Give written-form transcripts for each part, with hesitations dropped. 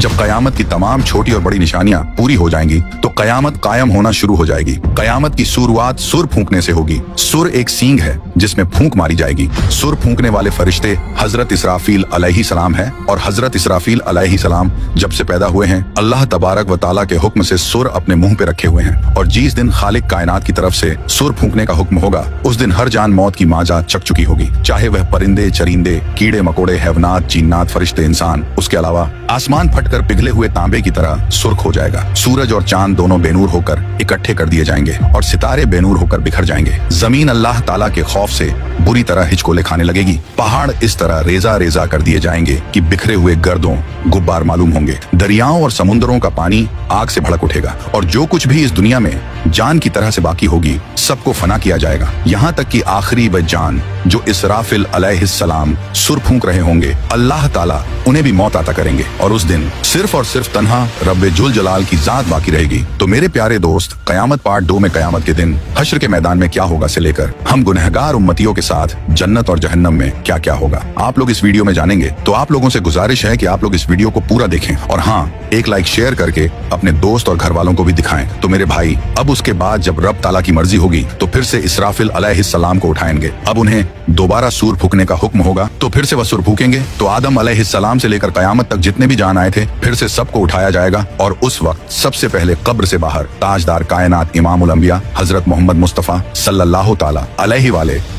जब कयामत की तमाम छोटी और बड़ी निशानियां पूरी हो जाएंगी तो कयामत कायम होना शुरू हो जाएगी। कयामत की शुरुआत सुर फूंकने से होगी। सुर एक सींग है जिसमें फूंक मारी जाएगी। सुर फूंकने वाले फरिश्ते हजरत इसराफील अलैहिस्सलाम है, और हजरत इसराफील अलैहिस्सलाम जब से पैदा हुए हैं अल्लाह तबारक व ताला के हुक्म से सुर अपने मुंह पे रखे हुए हैं। और जिस दिन खालिक कायनात की तरफ से सुर फूंकने का हुक्म होगा उस दिन हर जान मौत की माजा चक चुकी होगी, चाहे वह परिंदे, चरिंदे, कीड़े मकोड़े, हैवनात, जिन्नात, फरिश्ते, इंसान। उसके अलावा आसमान फटकर पिघले हुए तांबे की तरह सुर्ख हो जाएगा। सूरज और चांद दोनों बेनूर होकर इकट्ठे कर दिए जाएंगे और सितारे बेनूर होकर बिखर जाएंगे। जमीन अल्लाह ताला के खौफ से बुरी तरह हिचकोले खाने लगेगी। पहाड़ इस तरह रेजा रेजा कर दिए जाएंगे कि बिखरे हुए गर्दों गुब्बार मालूम होंगे। दरियाओं और समुद्रों का पानी आग से भड़क उठेगा और जो कुछ भी इस दुनिया में जान की तरह से बाकी होगी सबको फना किया जाएगा, यहाँ तक कि आखिरी व जान जो इसराफिल अलैहिस्सलाम सुर फूंक रहे होंगे अल्लाह ताला उन्हें भी मौत अता करेंगे और उस दिन सिर्फ और सिर्फ तन्हा रब्बे जुल जलाल की जात बाकी रहेगी। तो मेरे प्यारे दोस्त, कयामत पार्ट 2 में कयामत के दिन हश्र के मैदान में क्या होगा से लेकर हम गुनहगार उम्मतियों के साथ जन्नत और जहन्नम में क्या क्या होगा आप लोग इस वीडियो में जानेंगे। तो आप लोगों से गुजारिश है कि आप लोग इस वीडियो को पूरा देखें और हाँ, एक लाइक शेयर करके अपने दोस्त और घर वालों को भी दिखाएं। तो मेरे भाई, अब उसके बाद जब रब ताला की मर्जी होगी तो फिर से इसराफिल अलैहिस्सलाम को उठाएंगे। अब उन्हें दोबारा सूर फूकने का हुक्म होगा तो फिर से वह सूर फूकेंगे। तो आदम अलैहिस्सलाम से लेकर कयामत तक जितने भी जान आए थे फिर से सबको उठाया जाएगा और उस वक्त सबसे पहले कब्र से बाहर ताजदार कायनात इमामुल अंबिया हजरत मोहम्मद मुस्तफा सल्लल्लाहु ताला अलैहि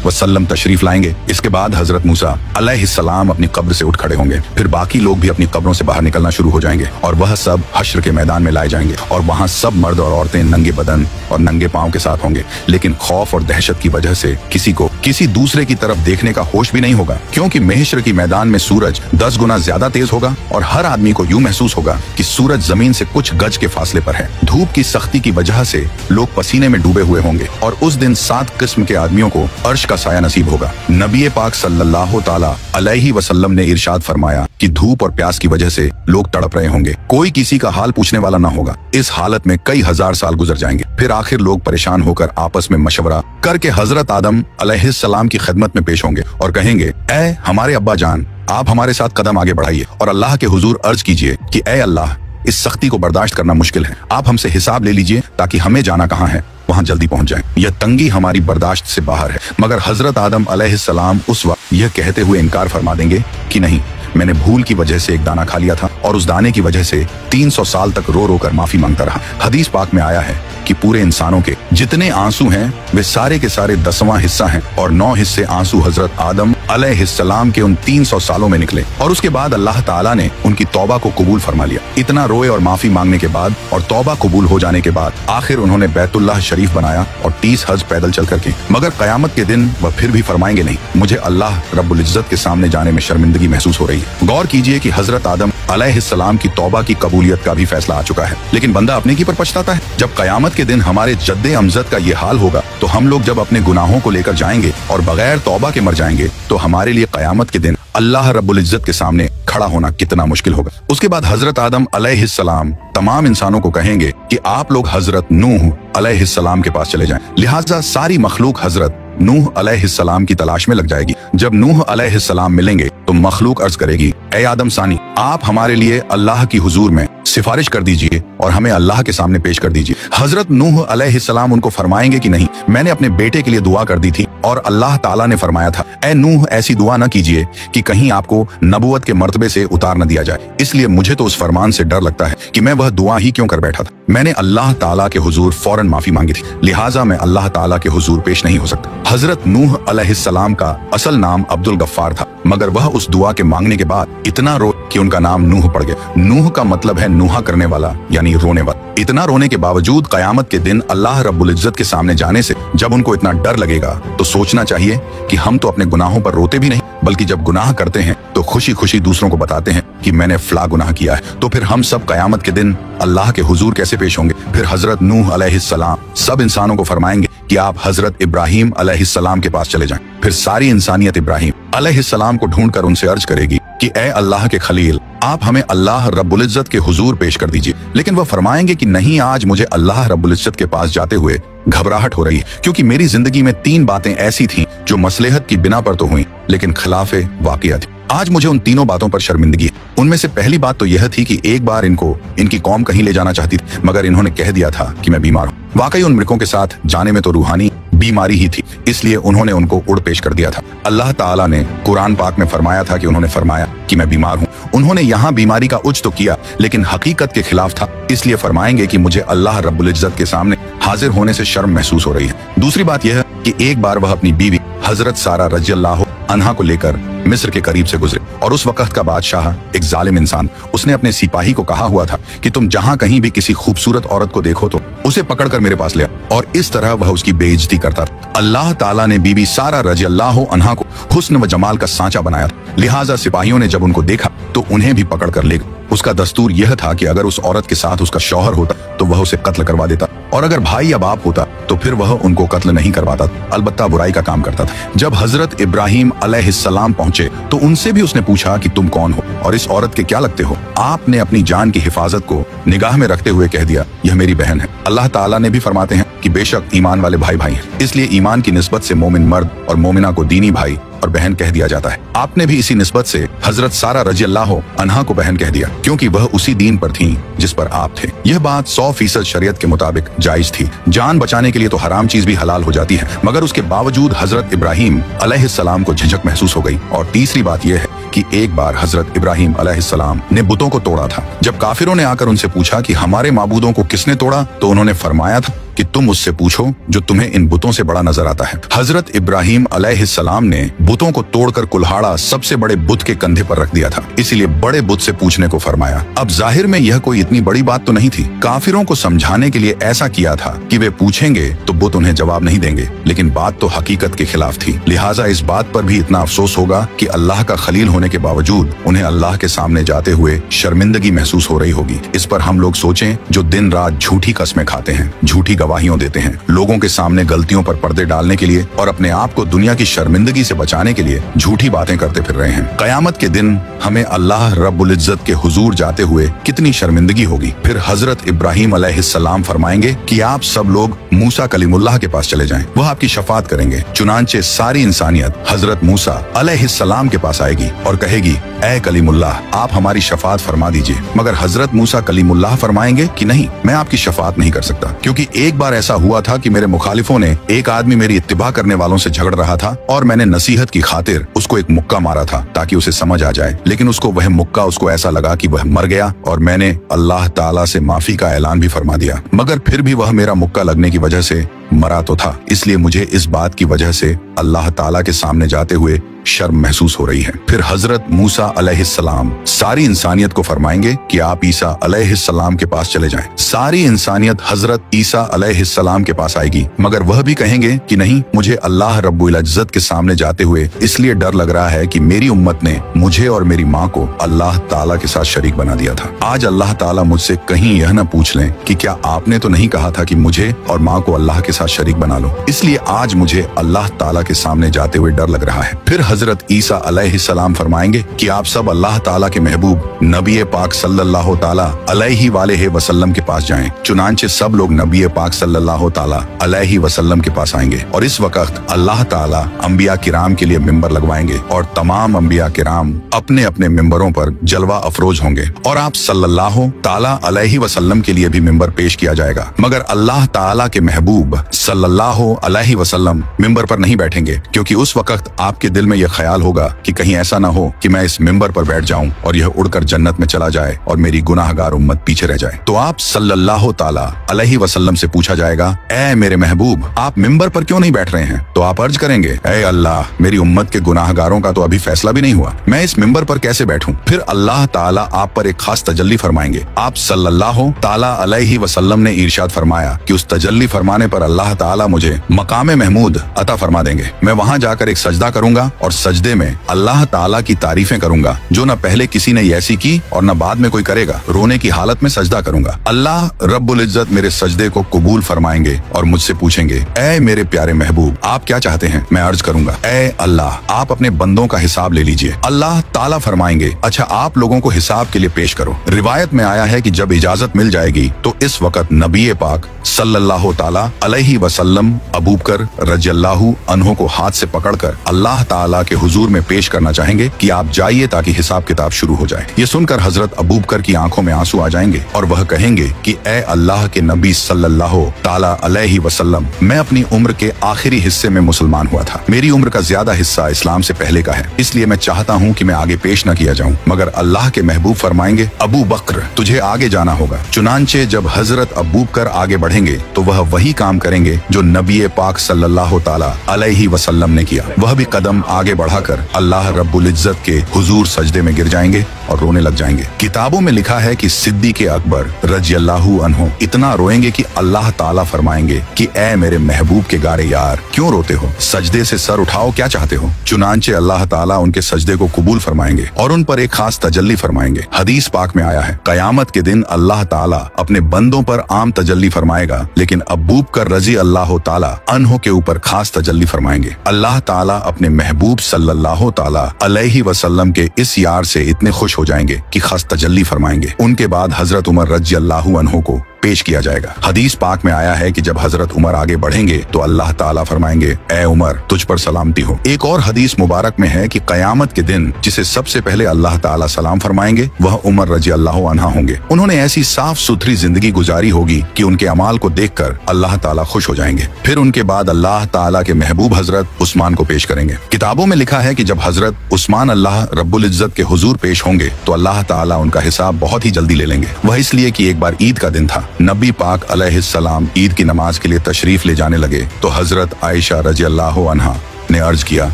वसल्लम तशरीफ लाएंगे। इसके बाद हजरत मूसा अलैहिस्सलाम अपनी कब्र से उठ खड़े होंगे। फिर बाकी लोग भी अपनी कब्रों से बाहर निकलना शुरू हो जाएंगे और वह सब हश्र के मैदान में लाए जाएंगे और वहाँ सब मर्द और औरतें नंगे बदन और नंगे पांव के साथ होंगे। लेकिन खौफ और दहशत की वजह से किसी को किसी दूसरे की तरफ देखने का होश भी नहीं होगा, क्योंकि महशर की मैदान में सूरज 10 गुना ज्यादा तेज होगा और हर आदमी को यूं महसूस होगा कि सूरज जमीन से कुछ गज के फासले पर है। धूप की सख्ती की वजह से लोग पसीने में डूबे हुए होंगे और उस दिन 7 किस्म के आदमियों को अर्श का साया नसीब होगा। नबी पाक सल्लल्लाहु ताला अलैहि वसल्लम ने इरशाद फरमाया कि धूप और प्यास की वजह से लोग तड़प रहे होंगे, कोई किसी का हाल पूछने वाला ना होगा। इस हालत में कई हजार साल गुजर जाएंगे। फिर आखिर लोग परेशान होकर आपस में मशवरा करके हजरत आदम अलैहिस्सलाम की खिदमत में पेश होंगे और कहेंगे, ऐ हमारे अब्बा जान, आप हमारे साथ कदम आगे बढ़ाइए और अल्लाह के हुजूर अर्ज कीजिए कि ऐ अल्लाह, इस सख्ती को बर्दाश्त करना मुश्किल है, आप हमसे हिसाब ले लीजिए ताकि हमें जाना कहाँ है वहाँ जल्दी पहुँच जाएं। यह तंगी हमारी बर्दाश्त से बाहर है। मगर हजरत आदम अलैहिस्सलाम उस वक्त यह कहते हुए इनकार फरमा देंगे कि नहीं, मैंने भूल की वजह से एक दाना खा लिया था और उस दाने की वजह से 300 साल तक रो रो कर माफी मांगता रहा। हदीस पाक में आया है कि पूरे इंसानों के जितने आंसू हैं वे सारे के सारे 10वां हिस्सा हैं और 9 हिस्से आंसू हजरत आदम अलैहिस्सलाम के उन 300 सालों में निकले और उसके बाद अल्लाह ताला ने उनकी तौबा को कबूल फरमा लिया। इतना रोए और माफी मांगने के बाद और तौबा कबूल हो जाने के बाद आखिर उन्होंने बैतुल्लाह शरीफ बनाया और 30 हज पैदल चल करके। मगर कयामत के दिन वह फिर भी फरमाएंगे, नहीं, मुझे अल्लाह रब्बुल इज्जत के सामने जाने में शर्मिंदगी महसूस हो रही है। गौर कीजिए कि हजरत आदम अलैहिस्सलाम की तौबा की कबूलियत का भी फैसला आ चुका है, लेकिन बंदा अपने की पर पछताता है। जब कयामत के दिन हमारे जद्दे अमजद का ये हाल होगा तो हम लोग जब अपने गुनाहों को लेकर जाएंगे और बगैर तौबा के मर जाएंगे तो हमारे लिए कयामत के दिन अल्लाह रब्बुल इज्जत के सामने खड़ा होना कितना मुश्किल होगा। उसके बाद हजरत आदम अलैहिस्सलाम तमाम इंसानों को कहेंगे कि आप लोग हजरत नूह अलैहिस्सलाम के पास चले जाएं। लिहाजा सारी मखलूक हजरत नूह अलैहिस्सलाम की तलाश में लग जाएगी। जब नूह अलैहिस्सलाम मिलेंगे तो मखलूक अर्ज करेगी, ए आदम सानी, आप हमारे लिए अल्लाह की हुजूर में सिफारिश कर दीजिए और हमें अल्लाह के सामने पेश कर दीजिए। हजरत नूह अलैहिस्सलाम उनको फरमाएंगे कि नहीं, मैंने अपने बेटे के लिए दुआ कर दी थी और अल्लाह ताला ने फरमाया था, ए नूह, ऐसी दुआ न कीजिए कि कहीं आपको नबुवत के मर्तबे से उतार न दिया जाए। इसलिए मुझे तो उस फरमान से डर लगता है कि मैं वह दुआ ही क्यों कर बैठा था। मैंने अल्लाह ताला के हुजूर फौरन माफी मांगी थी, लिहाजा मैं अल्लाह ताला के हुजूर पेश नहीं हो सकता। हजरत नूह अलैहिस्सलाम का असल नाम अब्दुल गफ्फार था, मगर वह उस दुआ के मांगने के बाद इतना रो कि उनका नाम नूह पड़ गया। नूह का मतलब है नूहा करने वाला, यानी रोने वाला। इतना रोने के बावजूद कयामत के दिन अल्लाह रब्बुल इज्जत के सामने जाने से जब उनको इतना डर लगेगा तो सोचना चाहिए कि हम तो अपने गुनाहों पर रोते भी नहीं, बल्कि जब गुनाह करते हैं तो खुशी खुशी दूसरों को बताते हैं कि मैंने फला गुनाह किया है। तो फिर हम सब कयामत के दिन अल्लाह के हुजूर कैसे पेश होंगे। फिर हजरत नूह अलैहिस्सलाम सब इंसानों को फरमाएंगे कि आप हजरत इब्राहिम अलैहिस्सलाम के पास चले जाएं। फिर सारी इंसानियत इब्राहिम अलैहिस्सलाम को ढूंढकर उनसे अर्ज करेगी कि ए अल्लाह के खलील, आप हमें अल्लाह रब्बुल इज्जत के हुजूर पेश कर दीजिए। लेकिन वह फरमाएंगे कि नहीं, आज मुझे अल्लाह रब्बुल इज्जत के पास जाते हुए घबराहट हो रही है, क्योंकि मेरी जिंदगी में 3 बातें ऐसी थीं जो मसलहत की बिना पर तो हुई लेकिन खिलाफे वाक़िया थी। आज मुझे उन तीनों बातों पर शर्मिंदगी है। उनमें से पहली बात तो यह थी कि एक बार इनको इनकी कौम कहीं ले जाना चाहती थी, मगर इन्होंने कह दिया था कि मैं बीमार हूँ। वाकई उन मृगों के साथ जाने में तो रूहानी बीमारी ही थी, इसलिए उन्होंने उनको उड़ पेश कर दिया था। अल्लाह ताला ने कुरान पाक में फरमाया था कि उन्होंने फरमाया कि मैं बीमार हूँ। उन्होंने यहाँ बीमारी का उच्च तो किया, लेकिन हकीकत के खिलाफ था, इसलिए फरमाएंगे कि मुझे अल्लाह रब्बुल इज्जत के सामने हाजिर होने से शर्म महसूस हो रही है। दूसरी बात यह है कि एक बार वह अपनी बीवी हजरत सारा रज़ियल्लाहु अन्हा को लेकर मिस्र के करीब से गुजरे, और उस वक्त का बादशाह एक जालिम इंसान, उसने अपने सिपाही को कहा हुआ था कि तुम जहां कहीं भी किसी खूबसूरत औरत को देखो तो उसे पकड़कर मेरे पास ले आओ, और इस तरह वह उसकी बेइज्जती करता था। अल्लाह ताला ने बीबी सारा रज़ियल्लाहु अन्हा को हुस्न व जमाल का सांचा बनाया था, लिहाजा सिपाहियों ने जब उनको देखा तो उन्हें भी पकड़ कर ले गए। उसका दस्तूर यह था कि अगर उस औरत के साथ उसका शौहर होता तो वह उसे कत्ल करवा देता, और अगर भाई या बाप होता तो फिर वह उनको कत्ल नहीं करवाता, अलबत्ता बुराई का काम करता था। जब हजरत इब्राहिम अलैहिस्सलाम पहुंचे तो उनसे भी उसने पूछा कि तुम कौन हो और इस औरत के क्या लगते हो। आपने अपनी जान की हिफाजत को निगाह में रखते हुए कह दिया, यह मेरी बहन है। अल्लाह ताला ने भी फरमाते हैं कि बेशक ईमान वाले भाई भाई हैं, इसलिए ईमान की निस्बत से मोमिन मर्द और मोमिना को दीनी भाई और बहन कह दिया जाता है। आपने भी इसी निस्बत से हजरत सारा रज़ियल्लाहु अन्हा को बहन कह दिया, क्योंकि वह उसी दीन पर थीं जिस पर आप थे। यह बात 100% शरीयत के मुताबिक जायज थी। जान बचाने के लिए तो हराम चीज भी हलाल हो जाती है, मगर उसके बावजूद हजरत इब्राहिम अलैहिस्सलाम को झिझक महसूस हो गई। और तीसरी बात यह है कि एक बार हजरत इब्राहिम अलैहिस्सलाम ने बुतों को तोड़ा था। जब काफिरों ने आकर उनसे पूछा कि हमारे माबूदों को किसने तोड़ा, तो उन्होंने फरमाया था कि तुम उससे पूछो जो तुम्हें इन बुतों से बड़ा नजर आता है। हजरत इब्राहिम अलैहिस्सलाम ने बुतों को तोड़कर कुल्हाड़ा सबसे बड़े बुत के कंधे पर रख दिया था, इसीलिए बड़े बुत से पूछने को फरमाया। अब जाहिर में यह कोई इतनी बड़ी बात तो नहीं थी। काफिरों को समझाने के लिए ऐसा किया था कि वे पूछेंगे तो बुत उन्हें जवाब नहीं देंगे, लेकिन बात तो हकीकत के खिलाफ थी। लिहाजा इस बात पर भी इतना अफसोस होगा कि अल्लाह का खलील होने के बावजूद उन्हें अल्लाह के सामने जाते हुए शर्मिंदगी महसूस हो रही होगी। इस पर हम लोग सोचें जो दिन रात झूठी कस्में खाते हैं, झूठी गवाहियों देते हैं, लोगों के सामने गलतियों पर पर्दे डालने के लिए और अपने आप को दुनिया की शर्मिंदगी से बचाने के लिए झूठी बातें करते फिर रहे हैं। कयामत के दिन हमें अल्लाह रब्बुल इज्जत के हुजूर जाते हुए कितनी शर्मिंदगी होगी। फिर हजरत इब्राहिम अलैहिस्सलाम फरमाएंगे कि आप सब लोग मूसा कलीमुल्लाह के पास चले जाएं, वह आपकी शफात करेंगे। चुनांचे सारी इंसानियत हजरत मूसा अलैहिस्सलाम के पास आएगी और कहेगी, ए कलीमुल्लाह, आप हमारी शफात फरमा दीजिए। मगर हजरत मूसा कलीमुल्लाह फरमाएंगे कि नहीं, मैं आपकी शफात नहीं कर सकता, क्योंकि एक बार ऐसा हुआ था कि मेरे मुखालिफों ने एक आदमी मेरी इत्तिबा करने वालों से झगड़ रहा था और मैंने नसीहत की खातिर उसको एक मुक्का मारा था ताकि उसे समझ आ जाए, लेकिन उसको वह मुक्का उसको ऐसा लगा कि वह मर गया और मैंने अल्लाह ताला से माफी का ऐलान भी फरमा दिया, मगर फिर भी वह मेरा मुक्का लगने की वजह से मरा तो था। इसलिए मुझे इस बात की वजह से अल्लाह ताला के सामने जाते हुए शर्म महसूस हो रही है। फिर हजरत मूसा अलैहिस्सलाम सारी इंसानियत को फरमाएंगे कि आप ईसा अलैहिस्सलाम के पास चले जाएं। सारी इंसानियत हजरत ईसा अलैहिस्सलाम के पास आएगी, मगर वह भी कहेंगे कि नहीं, मुझे अल्लाह रब्बुल इज्जत के सामने जाते हुए इसलिए डर लग रहा है कि मेरी उम्मत ने मुझे और मेरी माँ को अल्लाह ताला के साथ शरीक बना दिया था। आज अल्लाह ताला मुझसे कहीं यह न पूछ लें कि क्या आपने तो नहीं कहा था कि मुझे और माँ को अल्लाह के साथ शरीक बना लो। इसलिए आज मुझे अल्लाह ताला के सामने जाते हुए डर लग रहा है। फिर हजरत ईसा अलैहिस्सलाम फरमाएंगे कि आप सब अल्लाह ताला के महबूब नबी पाक सल्लल्लाहु ताला अलैहि वालेहि वसल्लम के पास जाएं। चुनांचे सब लोग नबी पाक सल्लल्लाहु ताला अलैहि वसल्लम के पास आएंगे और इस वक्त अल्लाह ताला अंबिया किराम के लिए मिंबर लगवाएंगे और तमाम अंबिया किराम अपने अपने मिंबरों पर जलवा अफरोज होंगे और आप सल्लल्लाहु ताला अलैहि वसल्लम के लिए भी मिंबर पेश किया जाएगा, मगर अल्लाह ताला के महबूब सल्लल्लाहु अलैहि वसल्लम मिंबर पर नहीं बैठेंगे, क्योंकि उस वक्त आपके दिल में यह ख्याल होगा कि कहीं ऐसा ना हो कि मैं इस मिंबर पर बैठ जाऊं और यह उड़कर जन्नत में चला जाए और मेरी गुनाहगार उम्मत पीछे रह जाए। तो आप सल्लल्लाहु ताला अलैहि वसल्लम से पूछा जाएगा, ए मेरे महबूब, आप मिंबर पर क्यों नहीं बैठ रहे हैं? तो आप अर्ज करेंगे, ए अल्लाह, मेरी उम्मत के गुनाहगारों का तो अभी फैसला भी नहीं हुआ, मैं इस मिंबर पर कैसे बैठूं? फिर अल्लाह ताला आप पर एक खास तजल्ली फरमाएंगे। आप सल्लल्लाहु ताला अलैहि वसल्लम ने इरशाद फरमाया कि उस तजल्ली फरमाने पर अल्लाह ताला मुझे मकाम महमूद अता फरमा देंगे। मैं वहां जाकर एक सजदा करूंगा और सजदे में अल्लाह ताला की तारीफें करूंगा जो न पहले किसी ने ऐसी की और न बाद में कोई करेगा। रोने की हालत में सजदा करूंगा। अल्लाह रब्बुल इज्जत मेरे सजदे को कबूल फरमाएंगे और मुझसे पूछेंगे, ए मेरे प्यारे महबूब, आप क्या चाहते हैं? मैं अर्ज करूंगा, ए अल्लाह, आप अपने बंदों का हिसाब ले लीजिए। अल्लाह ताला फरमाएंगे, अच्छा आप लोगों को हिसाब के लिए पेश करो। रिवायत में आया है कि जब इजाजत मिल जाएगी तो इस वक्त नबी पाक सल्लल्लाहु ताला अलैहि अलैहि वसल्लम अबू बकर रज़ियल्लाहु अन्हु को हाथ से पकड़कर अल्लाह ताला के हुजूर में पेश करना चाहेंगे कि आप जाइए ताकि हिसाब किताब शुरू हो जाए। ये सुनकर हजरत अबू बकर की आंखों में आंसू आ जाएंगे और वह कहेंगे कि ए अल्लाह के नबी सल्लल्लाहु ताला अलैहि वसल्लम, मैं अपनी उम्र के आखिरी हिस्से में मुसलमान हुआ था। मेरी उम्र का ज्यादा हिस्सा इस्लाम से पहले का है, इसलिए मैं चाहता हूँ कि मैं आगे पेश न किया जाऊँ। मगर अल्लाह के महबूब फरमाएंगे, अबू बकर तुझे आगे जाना होगा। चुनांचे जब हजरत अबू बकर आगे बढ़ेंगे तो वह वही काम करेंगे जो नबी पाक सल्लल्लाहु ताला अलैहि वसल्लम ने किया। वह भी कदम आगे बढ़ाकर अल्लाह रब्बुल इज्जत के हुजूर सजदे में गिर जाएंगे और रोने लग जाएंगे। किताबों में लिखा है कि सिद्दीक़ अकबर रज़ियल्लाहु अन्हु इतना रोएंगे कि अल्लाह ताला फरमाएंगे कि ए मेरे महबूब के गारे यार, क्यों रोते हो? सजदे से सर उठाओ, क्या चाहते हो? चुनांचे अल्लाह ताला उनके सजदे को कबूल फरमाएंगे और उन पर एक खास तजल्ली फरमाएंगे। हदीस पाक में आया है, कयामत के दिन अल्लाह ताला अपने बंदों पर आम तजल्ली फरमाएगा, लेकिन अबू बकर रज़ियल्लाहु ताला अन्हु के ऊपर खास तजल्ली फरमाएंगे। अल्लाह ताला अपने महबूब सल्लल्लाहु ताला अलैहि वसल्लम के इस यार से इतने खुश हो जाएंगे कि खास तजल्ली फरमाएंगे। उनके बाद हजरत उमर रज़ियल्लाहु अन्हु को पेश किया जाएगा। हदीस पाक में आया है कि जब हजरत उमर आगे बढ़ेंगे तो अल्लाह ताला फरमाएंगे, ए उमर तुझ पर सलामती हो। एक और हदीस मुबारक में है कि कयामत के दिन जिसे सबसे पहले अल्लाह ताला सलाम फरमाएंगे वह उमर रज़ियल्लाहु अन्हु होंगे। उन्होंने ऐसी साफ सुथरी जिंदगी गुजारी होगी कि उनके अमाल को देखकर अल्लाह ताला खुश हो जाएंगे। फिर उनके बाद अल्लाह ताला के महबूब हजरत उस्मान को पेश करेंगे। किताबों में लिखा है कि जब हजरत उस्मान अल्लाह रब्बुल इज्जत के हुजूर पेश होंगे तो अल्लाह ताला उनका हिसाब बहुत ही जल्दी ले लेंगे। वह इसलिए कि एक बार ईद का दिन था। नबी पाक अलैहिस्सलाम ईद की नमाज के लिए तशरीफ ले जाने लगे तो हजरत आयशा रज़ियल्लाहु अन्हा ने अर्ज किया,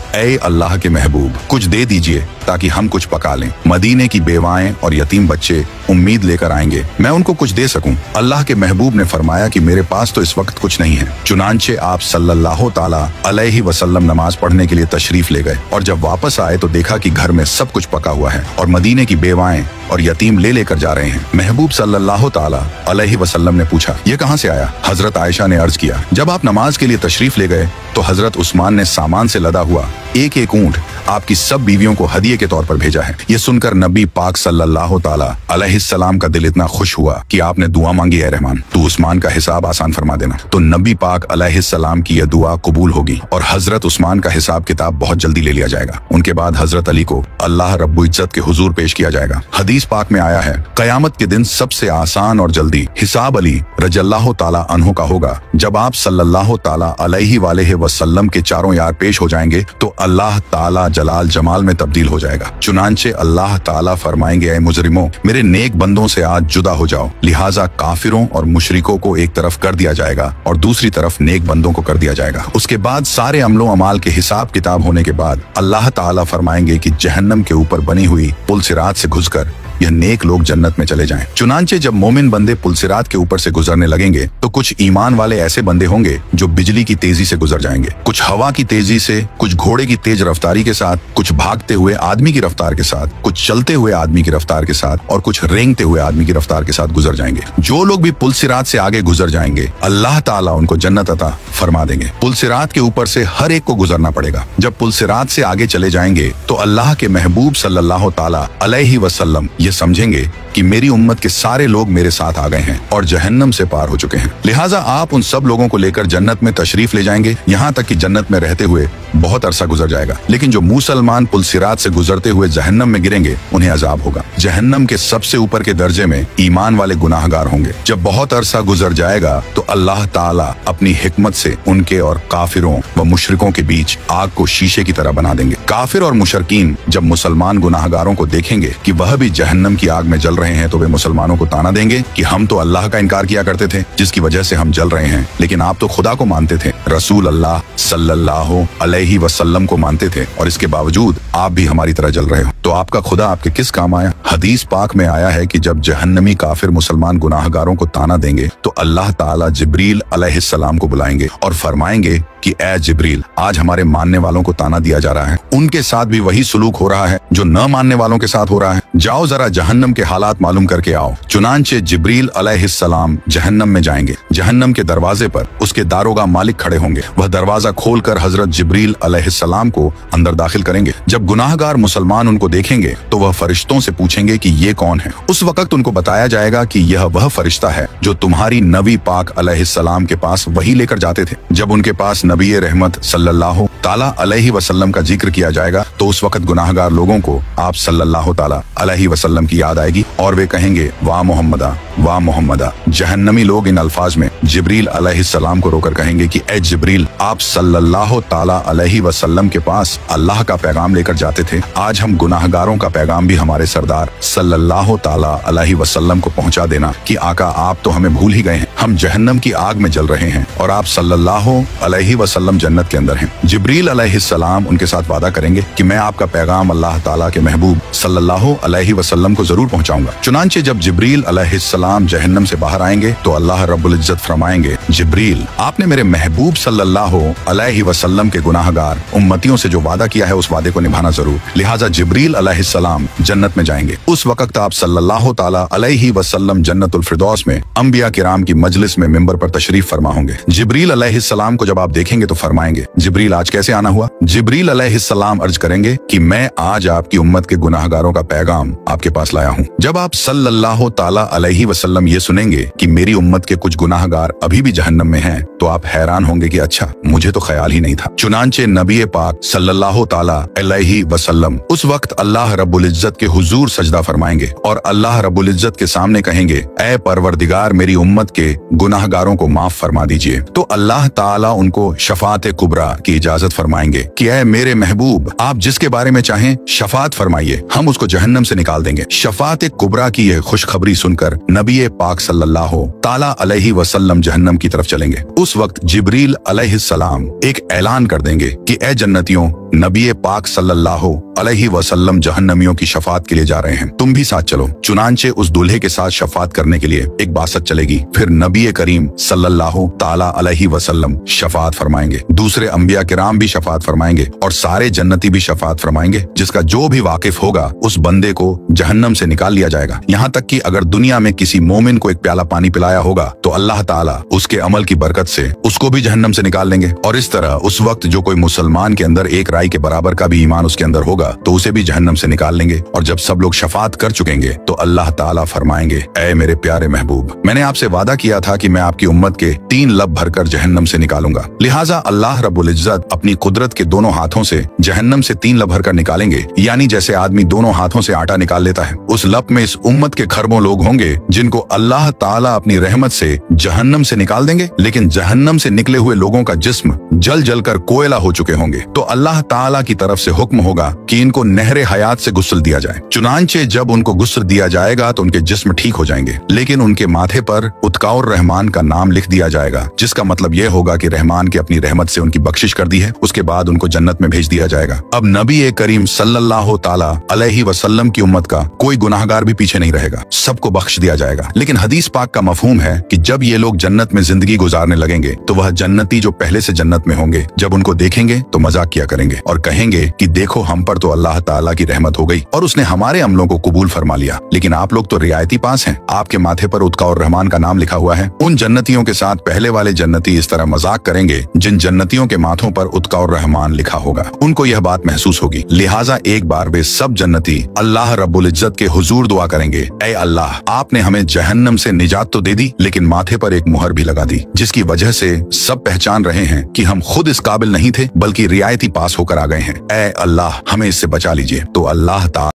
ए अल्लाह के महबूब कुछ दे दीजिए ताकि हम कुछ पका लें। मदीने की बेवाएं और यतीम बच्चे उम्मीद लेकर आएंगे, मैं उनको कुछ दे सकूं। अल्लाह के महबूब ने फरमाया कि मेरे पास तो इस वक्त कुछ नहीं है। चुनांचे आप सल्लल्लाहु ताला अलैहि वसल्लम नमाज पढ़ने के लिए तशरीफ ले गए और जब वापस आए तो देखा कि घर में सब कुछ पका हुआ है और मदीने की बेवाएं और यतीम ले लेकर जा रहे हैं। महबूब सल्लल्लाहु ताला अलैहि वसल्लम ने पूछा, ये कहाँ से आया? हजरत आयशा ने अर्ज किया, जब आप नमाज के लिए तशरीफ ले गए तो हजरत उस्मान ने सामान से लदा हुआ एक एक ऊंट आपकी सब बीवियों को हदिये के तौर पर भेजा है। ये सुनकर नबी पाक सल्लल्लाहु ताला अलैहिस्सलाम का दिल इतना खुश हुआ कि आपने दुआ मांगी, है रहमान तू उस्मान का हिसाब आसान फरमा देना। तो नबी पाक अलैहिस्सलाम की यह दुआ कबूल होगी और हजरत उस्मान का हिसाब किताब बहुत जल्दी ले लिया जाएगा। उनके बाद हजरत अली को अल्लाह रब्बुल इज्जत के हुजूर पेश किया जाएगा। हदीस पाक में आया है, कयामत के दिन सबसे आसान और जल्दी हिसाब अली रज़ियल्लाहु ताला अन्हु का होगा। जब आप सल्लल्लाहु ताला अलैहि वसल्लम के चारों यार पेश हो जाएंगे तो अल्लाह ताला जलाल जमाल में तब्दील हो जाएगा। चुनांचे अल्लाह ताला फरमाएंगे, ऐ मुजरिमों मेरे नेक बंदों से आज जुदा हो जाओ। लिहाजा काफिरों और मुशरिकों को एक तरफ कर दिया जाएगा और दूसरी तरफ नेक बंदों को कर दिया जाएगा। उसके बाद सारे अमलों अमाल के हिसाब किताब होने के बाद अल्लाह ताला फरमाएंगे कि जहन्नम के ऊपर बनी हुई पुल सिरात से घुसकर यह नेक लोग जन्नत में चले जाएं। चुनांचे जब मोमिन बंदे पुलसिरात के ऊपर से गुजरने लगेंगे तो कुछ ईमान वाले ऐसे बंदे होंगे जो बिजली की तेजी से गुजर जाएंगे, कुछ हवा की तेजी से, कुछ घोड़े की तेज रफ्तारी के साथ, कुछ भागते हुए आदमी की रफ्तार के साथ, कुछ चलते हुए आदमी की रफ्तार के साथ और कुछ रेंगते हुए आदमी की रफ्तार के साथ गुजर जाएंगे। जो लोग भी पुलसिरात से आगे गुजर जाएंगे अल्लाह ताला उनको जन्नत अता फरमा देंगे। पुलसिरात के ऊपर से हर एक को गुजरना पड़ेगा। जब पुलसिरात से आगे चले जाएंगे तो अल्लाह के महबूब सल्लल्लाहु ताला अलैहि वसल्लम ये समझेंगे कि मेरी उम्मत के सारे लोग मेरे साथ आ गए हैं और जहन्नम से पार हो चुके हैं। लिहाजा आप उन सब लोगों को लेकर जन्नत में तशरीफ ले जाएंगे, यहाँ तक कि जन्नत में रहते हुए बहुत अरसा गुजर जाएगा। लेकिन जो मुसलमान पुलसिरात से गुजरते हुए जहन्नम में गिरेंगे उन्हें अजाब होगा। जहन्नम के सबसे ऊपर के दर्जे में ईमान वाले गुनाहगार होंगे। जब बहुत अरसा गुजर जाएगा तो अल्लाह ताला अपनी हिकमत से उनके और काफिरों व मुशरिकों के बीच आग को शीशे की तरह बना देंगे। काफिर और मुशरकीन जब मुसलमान गुनाहगारों को देखेंगे कि वह भी जहन्नम की आग में जल रहे हैं तो वे मुसलमानों को ताना देंगे कि हम तो अल्लाह का इनकार किया करते थे जिसकी वजह से हम जल रहे हैं, लेकिन आप तो खुदा को मानते थे, रसूल अल्लाह सल्लल्लाहु अलैहि वसल्लम को मानते थे और इसके बावजूद आप भी हमारी तरह जल रहे हो, तो आपका खुदा आपके किस काम आया? हदीस पाक में आया है कि जब जहन्नमी काफिर मुसलमान गुनाहगारों को ताना देंगे तो अल्लाह ताला जिब्रील अलैहिस्सलाम को बुलाएंगे और फरमाएंगे कि ए जिब्रील, आज हमारे मानने वालों को ताना दिया जा रहा है, उनके साथ भी वही सुलूक हो रहा है जो न मानने वालों के साथ हो रहा है। जाओ जरा जरा जहन्नम के हालात मालूम करके आओ। चुनांचे जिब्रील अलैहिस्सलाम जहन्नम में जाएंगे। जहन्नम के दरवाजे पर उसके दारोगा मालिक खड़े होंगे। वह दरवाजा खोलकर हजरत जिब्रील अलैहिस्सलाम को अंदर दाखिल करेंगे। जब गुनाहगार मुसलमान उनको देखेंगे तो वह फरिश्तों से पूछेंगे कि ये कौन है। उस वक्त उनको बताया जाएगा कि यह वह फरिश्ता है जो तुम्हारी नबी पाक अलैहिस्सलाम के पास वही लेकर जाते थे। जब उनके पास नबी रहमत सल्लल्लाहु ताला अलैहि वसल्लम का जिक्र किया जाएगा तो उस वक्त गुनाहगार लोगों को आप सल्लल्लाहु ताला अलैहि वसल्लम की याद आएगी और वे कहेंगे वाह मोहम्मदा, वाह मोहम्मदा। जहन्नमी लोग इन अल्फाज में जिब्रील अलैहिस्सलाम को रोकर कहेंगे कि ए जिब्रील, आप सल्लल्लाहु ताला अलैहि वसल्लम के पास अल्लाह का पैगाम लेकर जाते थे। आज हम गुनाहगारों का पैगाम भी हमारे सरदार सल्लल्लाहु ताला अलैहि वसल्लम को पहुंचा देना कि आका आप तो हमें भूल ही गए हैं, हम जहन्नम की आग में जल रहे हैं और आप सल्लल्लाहु अलैहि वसल्लम जन्नत के अंदर हैं। जिब्रील अलैहिस्सलाम उनके साथ वादा करेंगे कि मैं आपका पैगाम अल्लाह ताला के महबूब सल्लल्लाहु अलैहि वसल्लम को जरूर पहुंचाऊंगा। चुनांचे जब जिब्रील अलैहिस्सलाम जहन्नम से बाहर आएंगे तो अल्लाह रब्बुल इज्जत फरमाएंगे, जिब्रील आपने मेरे महबूब सल्लल्लाहु अलैहि वसल्लम के गुनाहगार उम्मतियों से जो वादा किया है उस वादे को निभाना जरूर। लिहाजा जिब्रील अलैहिस्सलाम जन्नत में जाएंगे। उस वक्त आप सल्लल्लाहु ताला अलैहि वसल्लम जन्नतुल फिरदौस में अंबिया किराम की मजलिस में मिंबर पर तशरीफ फरमा होंगे। जिब्रील अलैहिस्सलाम को जब आप देखेंगे तो फरमाएंगे, जिब्रील आज कैसे आना हुआ? जिब्रील अलैहिस्सलाम अर्ज करेंगे कि मैं आज आपकी उम्मत के गुनाहगारों का पैगाम आपके पास लाया हूँ। जब आप सल्लल्लाहु ताला अलैहि वसल्लम ये सुनेंगे कि मेरी उम्मत के कुछ गुनाहगार अभी भी जहन्नम में हैं, तो आप हैरान होंगे कि अच्छा, मुझे तो ख्याल ही नहीं था। चुनांचे नबी पाक सल्लल्लाहु ताला अलैहि वसल्लम उस वक्त अल्लाह रब्बुल इज्जत के हुजूर सजदा फरमाएंगे और अल्लाह रब्बुल इज्जत के सामने कहेंगे, ऐ परवरदिगार मेरी उम्मत के गुनाहगारों को माफ फरमा दीजिए। तो अल्लाह ताला उनको शफात कुबरा की इजाजत फरमाएंगे कि ऐ मेरे महबूब, आप जिसके बारे में चाहें शफात फरमाइए, हम उसको जहन्नम से निकाल देंगे। शफात कुबरा की यह खुशखबरी सुनकर नबी पाक सल्लल्लाहु ताला अलैहि वसल्लम जहन्नम की तरफ चलेंगे। उस वक्त जिब्रील अलैहिस्सलाम एक ऐलान कर देंगे कि ऐ जन्नतियों, नबी पाक सल्लल्लाहु अलैहि वसल्लम जहन्नमियों की शफात के लिए जा रहे हैं, तुम भी साथ चलो। चुनांचे उस दूल्हे के साथ शफात करने के लिए एक बासत चलेगी। फिर नबी करीम सल्लल्लाहु ताला अलैहि वसल्लम शफात फरमाएंगे, दूसरे अंबिया किराम भी शफात फरमाएंगे और सारे जन्नती भी शफात फरमाएंगे। जिसका जो भी वाकिफ होगा उस बंदे को जहन्नम से निकाल लिया जाएगा। यहाँ तक कि अगर दुनिया में किसी मोमिन को एक प्याला पानी पिलाया होगा तो अल्लाह ताला उसके अमल की बरकत से उसको भी जहन्नम से निकाल लेंगे। और इस तरह उस वक्त जो कोई मुसलमान के अंदर एक राई के बराबर का भी ईमान उसके अंदर होगा तो उसे भी जहन्नम से निकाल लेंगे। और जब सब लोग शफात कर चुकेंगे तो अल्लाह ताला फरमाएंगे, ऐ मेरे प्यारे महबूब, मैंने आपसे वादा किया था कि मैं आपकी उम्मत के 3 लब भरकर जहन्नम से निकालूंगा। लिहाजा अल्लाह रब्बुल इज्जत अपनी कुदरत के दोनों हाथों से जहन्नम से 3 लब भरकर निकालेंगे। यानी जैसे आदमी दोनों हाथों से आटा निकाल लेता है, उस लब में इस उम्मत के खरबों लोग होंगे जिनको अल्लाह ताला अपनी रहमत से जहन्नम से निकाल देंगे। लेकिन जहन्नम से निकले हुए लोगों का जिस्म जल जल कर कोयला हो चुके होंगे। तो अल्लाह ताला की तरफ से हुक्म होगा कि इनको नहरे हयात से गुस्ल दिया जाए। चुनांचे जब उनको गुस्ल दिया जाएगा तो उनके जिस्म ठीक हो जाएंगे, लेकिन उनके माथे पर उत्काउर रहमान का नाम लिख दिया जाएगा, जिसका मतलब यह होगा कि रहमान की अपनी रहमत से उनकी बख्शिश कर दी है। उसके बाद उनको जन्नत में भेज दिया जाएगा। अब नबी करीम सल्लल्लाहु ताला अलैहि वसल्लम की उम्मत का कोई गुनाहगार भी पीछे नहीं रहेगा, सबको बख्श दिया जाएगा। लेकिन हदीस पाक का मफहूम है कि जब ये लोग जन्नत में जिंदगी गुजारने लगेंगे तो वह जन्नती जो पहले से जन्नत में होंगे, जब उनको देखेंगे तो मजाक किया करेंगे और कहेंगे कि देखो हम पर तो अल्लाह ताला की रहमत हो गई और उसने हमारे अमलों को कबूल फरमा लिया, लेकिन आप लोग तो रियायती पास हैं, आपके माथे पर उत्का और रहमान का नाम लिखा हुआ है। उन जन्नतियों के साथ पहले वाले जन्नती इस तरह मजाक करेंगे जिन जन्नतियों के माथों पर उत्का और रहमान लिखा होगा। उनको यह बात महसूस होगी। लिहाजा एक बार वे सब जन्नती अल्लाह रब्बुल इज्जत के हुजूर दुआ करेंगे, ऐ अल्लाह, आपने हमें जहन्नम से निजात तो दे दी, लेकिन माथे पर एक मुहर भी लगा दी, जिसकी वजह से सब पहचान रहे हैं कि हम खुद इस काबिल नहीं थे बल्कि रियायती पास होकर आ गए हैं। ऐ अल्लाह, हमें इससे बचा लीजिए। तो अल्लाह ताला